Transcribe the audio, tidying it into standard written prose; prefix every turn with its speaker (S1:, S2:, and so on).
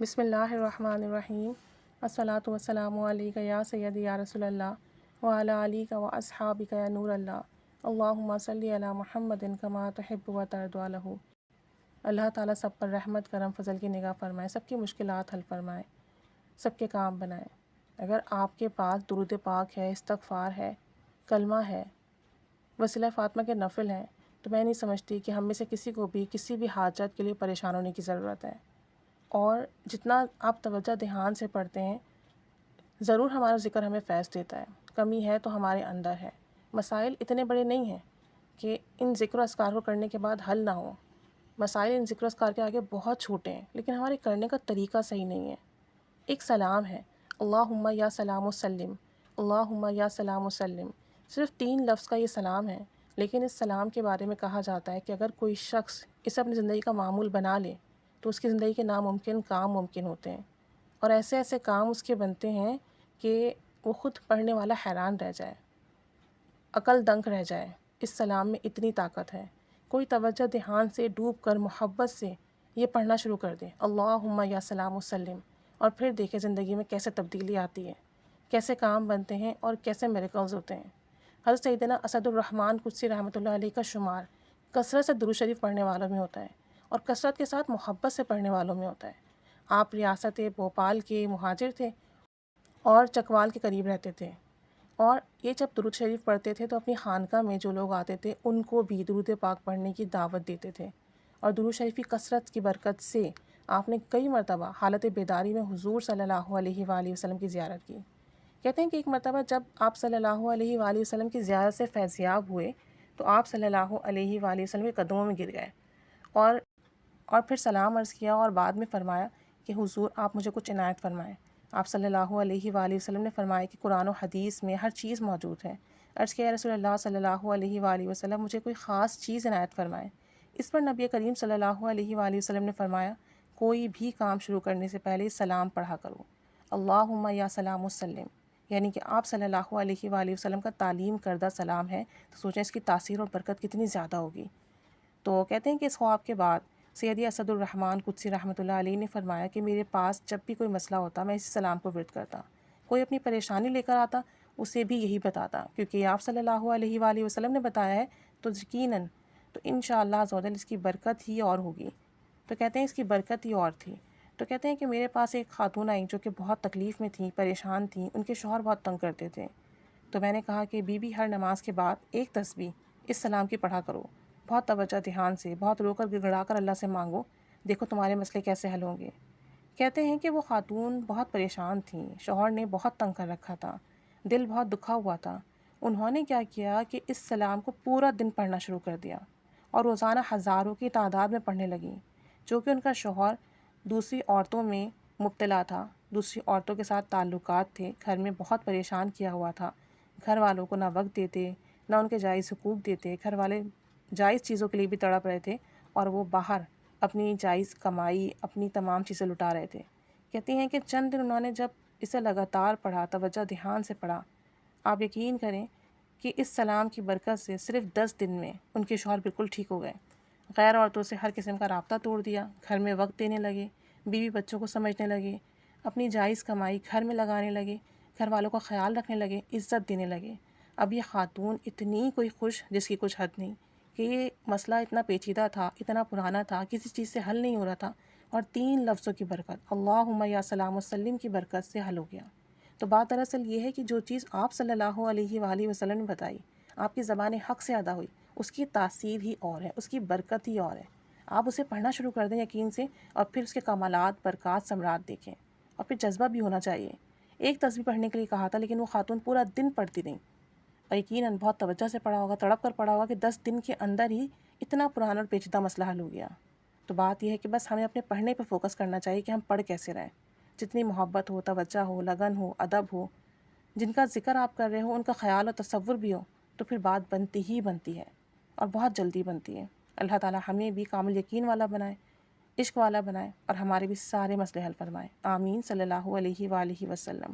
S1: بسم اللہ الرحمن الرحیم الصلاۃ والسلام علیک یا سیدی یا رسول اللہ وعلی آلک و اصحابک یا نور اللہ اللہم صلی علی محمد کما تحب و ترضی عنہ۔ اللہ تعالیٰ سب پر رحمت کرم فضل کی نگاہ فرمائے، سب کی مشکلات حل فرمائے، سب کے کام بنائے۔ اگر آپ کے پاس درود پاک ہے، استغفار ہے، کلمہ ہے، وسیلہ فاطمہ کے نفل ہیں، تو میں نہیں سمجھتی کہ ہم میں سے کسی کو بھی کسی بھی حاجت کے لیے پریشان ہونے کی ضرورت ہے۔ اور جتنا آپ توجہ دھیان سے پڑھتے ہیں، ضرور ہمارا ذکر ہمیں فیض دیتا ہے۔ کمی ہے تو ہمارے اندر ہے۔ مسائل اتنے بڑے نہیں ہیں کہ ان ذکر و اذکار کو کرنے کے بعد حل نہ ہو۔ مسائل ان ذکر و اذکار کے آگے بہت چھوٹے ہیں، لیکن ہمارے کرنے کا طریقہ صحیح نہیں ہے۔ ایک سلام ہے، اللہم یا سلام وسلم، اللہم یا سلام وسلم، صرف 3 لفظ کا یہ سلام ہے، لیکن اس سلام کے بارے میں کہا جاتا ہے کہ اگر کوئی شخص اسے اپنی زندگی کا معمول بنا لے تو اس کی زندگی کے ناممکن کام ممکن ہوتے ہیں، اور ایسے ایسے کام اس کے بنتے ہیں کہ وہ خود پڑھنے والا حیران رہ جائے، عقل دنگ رہ جائے۔ اس سلام میں اتنی طاقت ہے۔ کوئی توجہ دھیان سے ڈوب کر محبت سے یہ پڑھنا شروع کر دے، اللہم یا سلام وسلم، اور پھر دیکھے زندگی میں کیسے تبدیلی آتی ہے، کیسے کام بنتے ہیں اور کیسے میریکلز ہوتے ہیں۔ حضرت سیدنا اسد الرحمن قدسی رحمۃ اللہ علیہ کا شمار کثرت سے درود شریف پڑھنے والوں میں ہوتا ہے، اور کثرت کے ساتھ محبت سے پڑھنے والوں میں ہوتا ہے۔ آپ ریاست بھوپال کے مہاجر تھے اور چکوال کے قریب رہتے تھے، اور یہ جب درود شریف پڑھتے تھے تو اپنی خانقاہ میں جو لوگ آتے تھے ان کو بھی درود پاک پڑھنے کی دعوت دیتے تھے، اور درود شریف کی کثرت کی برکت سے آپ نے کئی مرتبہ حالت بیداری میں حضور صلی اللہ علیہ وآلہ وسلم کی زیارت کی۔ کہتے ہیں کہ ایک مرتبہ جب آپ صلی اللہ علیہ وآلہ وسلم کی زیارت سے فیضیاب ہوئے تو آپ صلی اللہ علیہ وآلہ وسلم کے قدموں میں گر گئے، اور پھر سلام عرض کیا، اور بعد میں فرمایا کہ حضور آپ مجھے کچھ عنایت فرمائیں۔ آپ صلی اللہ علیہ وآلہ وسلم نے فرمایا کہ قرآن و حدیث میں ہر چیز موجود ہے۔ عرض کیا یا رسول اللہ صلی اللہ علیہ وآلہ وسلم، مجھے کوئی خاص چیز عنایت فرمائیں۔ اس پر نبی کریم صلی اللہ علیہ وآلہ وسلم نے فرمایا، کوئی بھی کام شروع کرنے سے پہلے سلام پڑھا کرو، اللہم یا سلام وسلم، یعنی کہ آپ صلی اللہ علیہ وآلہ وسلم کا تعلیم کردہ سلام ہے، تو سوچیں اس کی تاثیر اور برکت کتنی زیادہ ہوگی۔ تو کہتے ہیں کہ اس خواب کے بعد سیدی اسد الرحمن قدسی رحمۃ اللہ علیہ نے فرمایا کہ میرے پاس جب بھی کوئی مسئلہ ہوتا میں اسی سلام کو ورد کرتا، کوئی اپنی پریشانی لے کر آتا اسے بھی یہی بتاتا، کیونکہ آپ صلی اللہ علیہ وآلہ وسلم نے بتایا ہے تو یقیناً تو انشاءاللہ عز و جل اس کی برکت ہی اور ہوگی۔ تو کہتے ہیں اس کی برکت ہی اور تھی۔ تو کہتے ہیں کہ میرے پاس ایک خاتون آئیں جو کہ بہت تکلیف میں تھیں، پریشان تھیں، ان کے شوہر بہت تنگ کرتے تھے۔ تو میں نے کہا کہ بی ہر نماز کے بعد ایک تسبیح اس سلام کی پڑھا کرو، بہت توجہ دھیان سے، بہت رو کر گڑگڑا کر اللہ سے مانگو، دیکھو تمہارے مسئلے کیسے حل ہوں گے۔ کہتے ہیں کہ وہ خاتون بہت پریشان تھیں، شوہر نے بہت تنگ کر رکھا تھا، دل بہت دکھا ہوا تھا۔ انہوں نے کیا کیا کہ اس سلام کو پورا دن پڑھنا شروع کر دیا، اور روزانہ ہزاروں کی تعداد میں پڑھنے لگیں، جو کہ ان کا شوہر دوسری عورتوں میں مبتلا تھا، دوسری عورتوں کے ساتھ تعلقات تھے، گھر میں بہت پریشان کیا ہوا تھا، گھر والوں کو نہ وقت دیتے، نہ ان کے جائز حقوق دیتے، گھر والے جائز چیزوں کے لیے بھی تڑپ رہے تھے، اور وہ باہر اپنی جائز کمائی، اپنی تمام چیزیں لٹا رہے تھے۔ کہتی ہیں کہ چند دن انہوں نے جب اسے لگاتار پڑھا، توجہ دھیان سے پڑھا، آپ یقین کریں کہ اس سلام کی برکت سے صرف 10 دن میں ان کے شوہر بالکل ٹھیک ہو گئے، غیر عورتوں سے ہر قسم کا رابطہ توڑ دیا، گھر میں وقت دینے لگے، بیوی بچوں کو سمجھنے لگے، اپنی جائز کمائی گھر میں لگانے لگے، گھر والوں کا خیال رکھنے لگے، عزت دینے لگے۔ اب یہ خاتون اتنی کوئی خوش جس کی کچھ حد نہیں، کہ یہ مسئلہ اتنا پیچیدہ تھا، اتنا پرانا تھا، کسی چیز سے حل نہیں ہو رہا تھا، اور 3 لفظوں کی برکت، اللہم یا سلام وسلم کی برکت سے حل ہو گیا۔ تو بات دراصل یہ ہے کہ جو چیز آپ صلی اللہ علیہ وآلہ وسلم نے بتائی، آپ کی زبان حق سے ادا ہوئی، اس کی تاثیر ہی اور ہے، اس کی برکت ہی اور ہے۔ آپ اسے پڑھنا شروع کر دیں یقین سے، اور پھر اس کے کمالات، برکات، ثمرات دیکھیں، اور پھر جذبہ بھی ہونا چاہیے۔ ایک تسبیح پڑھنے کے لیے کہا تھا، لیکن وہ خاتون پورا دن پڑھتی رہیں، اور یقیناً بہت توجہ سے پڑھا ہوگا، تڑپ کر پڑھا ہوگا کہ 10 دن کے اندر ہی اتنا پرانا اور پیچیدہ مسئلہ حل ہو گیا۔ تو بات یہ ہے کہ بس ہمیں اپنے پڑھنے پہ فوکس کرنا چاہیے کہ ہم پڑھ کیسے رہیں، جتنی محبت ہو، توجہ ہو، لگن ہو، ادب ہو، جن کا ذکر آپ کر رہے ہو ان کا خیال اور تصور بھی ہو، تو پھر بات بنتی ہی بنتی ہے، اور بہت جلدی بنتی ہے۔ اللہ تعالیٰ ہمیں بھی کامل یقین والا بنائے، عشق والا بنائے، اور ہمارے بھی سارے مسئلے حل فرمائے۔ آمین، صلی اللہ علیہ وآلہ وسلم۔